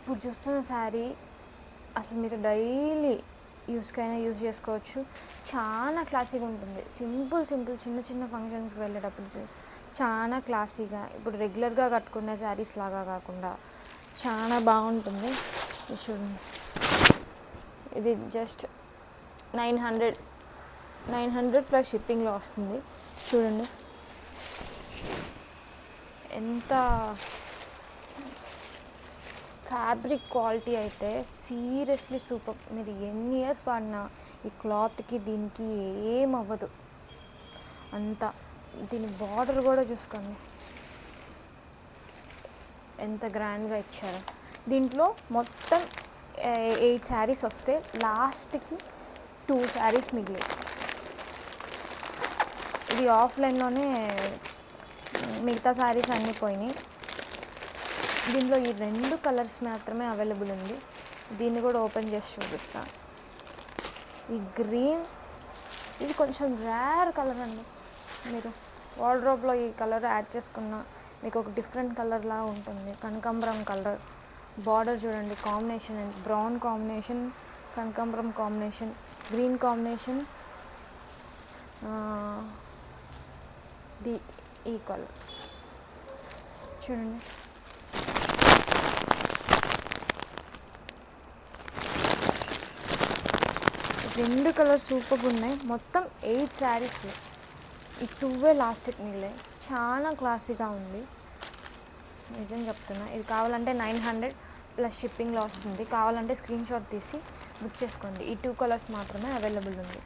ఇప్పుడు చూస్తున్న శారీ అసలు మీరు డైలీ యూస్కైనా యూజ్ చేసుకోవచ్చు. చాలా క్లాసీగా ఉంటుంది. సింపుల్ చిన్న చిన్న ఫంక్షన్స్కి వెళ్ళేటప్పుడు చాలా క్లాసీగా, ఇప్పుడు రెగ్యులర్గా కట్టుకునే శారీస్ లాగా కాకుండా చాలా బాగుంటుంది. ఇది చూడండి, ఇది జస్ట్ 900 ప్లస్ షిప్పింగ్లో వస్తుంది. చూడండి ఎంత ఫ్యాబ్రిక్ క్వాలిటీ అయితే సీరియస్లీ సూపర్. మీరు ఎన్ని ఇయర్స్ వాడినా ఈ క్లాత్కి దీనికి ఏమవ్వదు అంతా. దీని బార్డర్ కూడా చూసుకోండి ఎంత గ్రాండ్గా ఇచ్చారో. దీంట్లో మొత్తం 8 శారీస్ వస్తే లాస్ట్కి 2 శారీస్ మిగిలాయి. ఇది ఆఫ్లైన్లోనే మిగతా శారీస్ అన్నీ పోయినాయి. దీనిలో ఈ 2 కలర్స్ మాత్రమే అవైలబుల్ ఉంది. దీన్ని కూడా ఓపెన్ చేసి చూపిస్తాను. ఈ గ్రీన్, ఇది కొంచెం రేర్ కలర్ అండి. మీరు వార్డ్రోబ్లో ఈ కలర్ యాడ్ చేసుకున్న మీకు ఒక డిఫరెంట్ కలర్లా ఉంటుంది. కనకాంబరం కలర్ బార్డర్ చూడండి, కాంబినేషన్ అండి. బ్రౌన్ కాంబినేషన్, కనకాంబరం కాంబినేషన్, గ్రీన్ కాంబినేషన్, ఈ కలర్ చూడండి. రెండు కలర్స్ సూపర్గా ఉన్నాయి. మొత్తం 8 శారీస్, ఈ 2 లాస్ట్కి మిగిలాయి. చాలా క్లాసీగా ఉంది, నిజం చెప్తున్నా. ఇది కావాలంటే 900 ప్లస్ షిప్పింగ్లో వస్తుంది. కావాలంటే స్క్రీన్ షాట్ తీసి బుక్ చేసుకోండి. ఈ 2 కలర్స్ మాత్రమే అవైలబుల్ ఉంది.